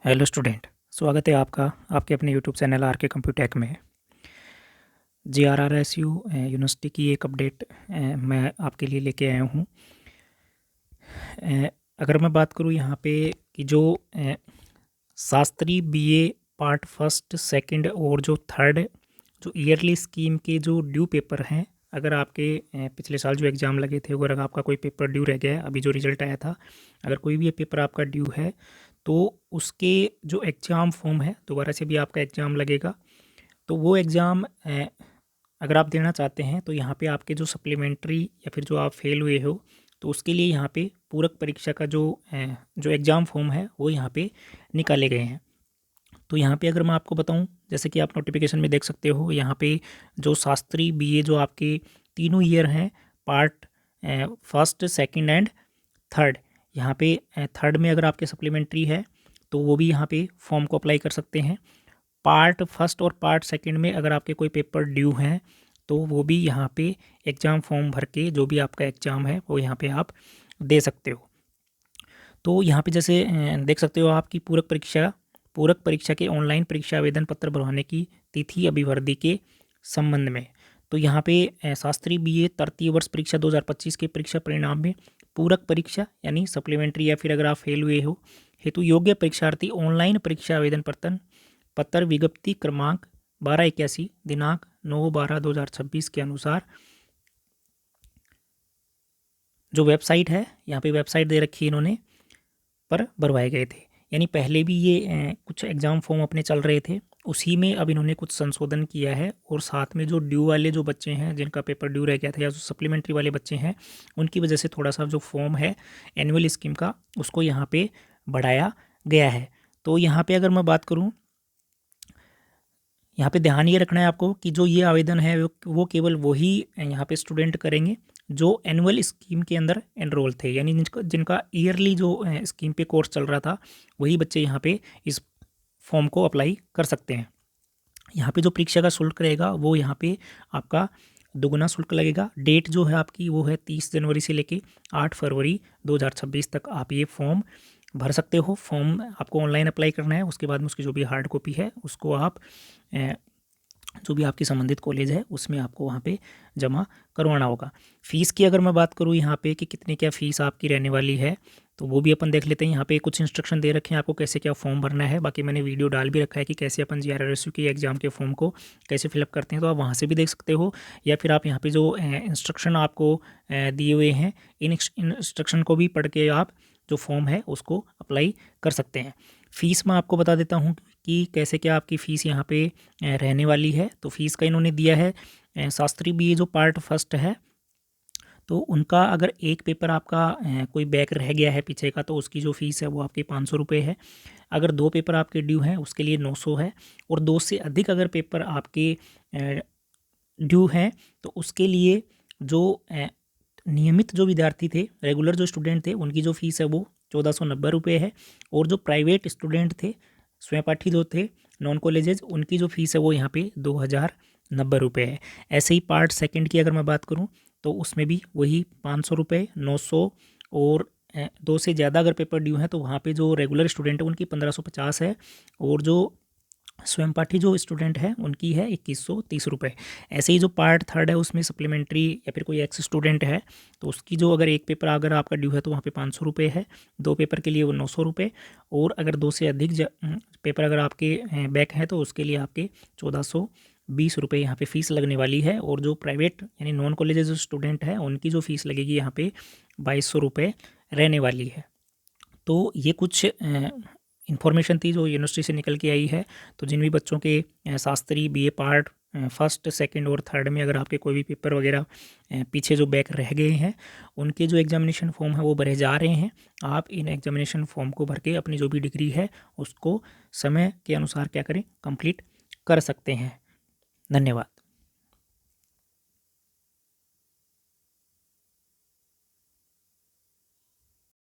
Hello student, स्वागत है आपका आपके अपने यूट्यूब चैनल आर के कंप्यूटेक में। JRRSU यूनिवर्सिटी की एक अपडेट मैं आपके लिए लेके आया हूँ। अगर मैं बात करूँ यहाँ पे कि जो Shastri BA part first second और जो थर्ड जो ईयरली स्कीम के जो ड्यू पेपर हैं, अगर आपके पिछले साल जो एग्ज़ाम लगे थे अगर आपका कोई पेपर ड्यू रह गया है, अभी जो रिज़ल्ट आया था, अगर कोई भी ये पेपर आपका ड्यू है तो उसके जो एग्ज़ाम फॉर्म है दोबारा से भी आपका एग्ज़ाम लगेगा। तो वो एग्ज़ाम अगर आप देना चाहते हैं तो यहाँ पे आपके जो सप्लीमेंट्री या फिर जो आप फेल हुए हो तो उसके लिए यहाँ पे पूरक परीक्षा का जो एग्ज़ाम फॉर्म है वो यहाँ पे निकाले गए हैं। तो यहाँ पे अगर मैं आपको बताऊँ, जैसे कि आप नोटिफिकेशन में देख सकते हो, यहाँ पे जो शास्त्री BA जो आपके तीनों ईयर हैं, part first second and third, यहाँ पे थर्ड में अगर आपके सप्लीमेंट्री है तो वो भी यहाँ पे फॉर्म को अप्लाई कर सकते हैं। पार्ट फर्स्ट और पार्ट सेकंड में अगर आपके कोई पेपर ड्यू हैं तो वो भी यहाँ पे एग्ज़ाम फॉर्म भर के जो भी आपका एग्ज़ाम है वो यहाँ पे आप दे सकते हो। तो यहाँ पे जैसे देख सकते हो आपकी पूरक परीक्षा के ऑनलाइन परीक्षा आवेदन पत्र भरवाने की तिथि अभिवर्धी के संबंध में। तो यहाँ पे शास्त्री BA तृतीय वर्ष परीक्षा 2025 के परीक्षा परिणाम में पूरक परीक्षा यानी सप्लीमेंट्री या फिर अगर आप फेल हुए हो हेतु योग्य परीक्षार्थी ऑनलाइन परीक्षा आवेदन पत्र विज्ञप्ति क्रमांक 1281 दिनांक 9/12/2026 के अनुसार जो वेबसाइट है, यहाँ पे वेबसाइट दे रखी है इन्होंने, पर भरवाए गए थे। यानी पहले भी ये कुछ एग्ज़ाम फॉर्म अपने चल रहे थे, उसी में अब इन्होंने कुछ संशोधन किया है और साथ में जो ड्यू वाले जो बच्चे हैं जिनका पेपर ड्यू रह गया था या जो सप्लीमेंट्री वाले बच्चे हैं उनकी वजह से थोड़ा सा जो फॉर्म है एनुअल स्कीम का उसको यहाँ पे बढ़ाया गया है। तो यहाँ पे अगर मैं बात करूँ, यहाँ पे ध्यान ये रखना है आपको कि जो ये आवेदन है वो केवल वही यहाँ पे स्टूडेंट करेंगे जो एनुअल स्कीम के अंदर एनरोल थे, यानी जिनका ईयरली जो स्कीम पे कोर्स चल रहा था वही बच्चे यहाँ पे इस फॉर्म को अप्लाई कर सकते हैं। यहाँ पे जो परीक्षा का शुल्क रहेगा वो यहाँ पे आपका दोगुना शुल्क लगेगा। डेट जो है आपकी वो है 30 जनवरी से लेके 8 फरवरी 2026 तक आप ये फॉर्म भर सकते हो। फॉर्म आपको ऑनलाइन अप्लाई करना है, उसके बाद में उसकी जो भी हार्ड कॉपी है उसको आप जो भी आपकी संबंधित कॉलेज है उसमें आपको वहाँ पे जमा करवाना होगा। फ़ीस की अगर मैं बात करूँ यहाँ पे कि कितनी क्या फ़ीस आपकी रहने वाली है तो वो भी अपन देख लेते हैं। यहाँ पे कुछ इंस्ट्रक्शन दे रखे हैं आपको कैसे क्या फॉर्म भरना है, बाकी मैंने वीडियो डाल भी रखा है कि कैसे अपन JRRSU के एग्ज़ाम के फॉर्म को कैसे फिलअप करते हैं, तो आप वहाँ से भी देख सकते हो या फिर आप यहाँ पे जो इंस्ट्रक्शन आपको दिए हुए हैं इन इंस्ट्रक्शन को भी पढ़ के आप जो फॉर्म है उसको अप्लाई कर सकते हैं। फ़ीस मैं आपको बता देता हूँ कि कैसे क्या आपकी फ़ीस यहाँ पे रहने वाली है। तो फ़ीस का इन्होंने दिया है शास्त्री BA जो पार्ट फर्स्ट है तो उनका अगर एक पेपर आपका कोई बैक रह गया है पीछे का तो उसकी जो फ़ीस है वो आपकी 500 रुपये है। अगर 2 पेपर आपके ड्यू हैं उसके लिए 900 है और 2 से अधिक अगर पेपर आपके ड्यू हैं तो उसके लिए जो नियमित जो विद्यार्थी थे, रेगुलर जो स्टूडेंट थे, उनकी जो फ़ीस है वो 1490 रुपये है और जो प्राइवेट स्टूडेंट थे, स्वयंपाठी जो थे, नॉन कॉलेजेस, उनकी जो फ़ीस है वो यहाँ पे 2090 रुपये है। ऐसे ही पार्ट सेकंड की अगर मैं बात करूँ तो उसमें भी वही 500 रुपये, 900 और 2 से ज़्यादा अगर पेपर ड्यू हैं तो वहाँ पे जो रेगुलर स्टूडेंट है उनकी 1550 है और जो स्वयंपाठी जो स्टूडेंट है उनकी है 2130 रुपये। ऐसे ही जो पार्ट थर्ड है उसमें सप्लीमेंट्री या फिर कोई एक्स स्टूडेंट है तो उसकी जो अगर एक पेपर अगर आपका ड्यू है तो वहाँ पे 500 रुपये है, 2 पेपर के लिए वो 900 रुपये और अगर 2 से अधिक पेपर अगर आपके बैक हैं तो उसके लिए आपके 1420 रुपये यहाँ पे फ़ीस लगने वाली है। और जो प्राइवेट यानी नॉन कॉलेज जो स्टूडेंट है उनकी जो फ़ीस लगेगी यहाँ पे 2200 रुपये रहने वाली है। तो ये कुछ इन्फॉर्मेशन थी जो यूनिवर्सिटी से निकल के आई है। तो जिन भी बच्चों के Shastri BA part first second और थर्ड में अगर आपके कोई भी पेपर वगैरह पीछे जो बैक रह गए हैं उनके जो एग्जामिनेशन फॉर्म है वो भरे जा रहे हैं। आप इन एग्जामिनेशन फॉर्म को भर के अपनी जो भी डिग्री है उसको समय के अनुसार क्या करें, कंप्लीट कर सकते हैं। धन्यवाद।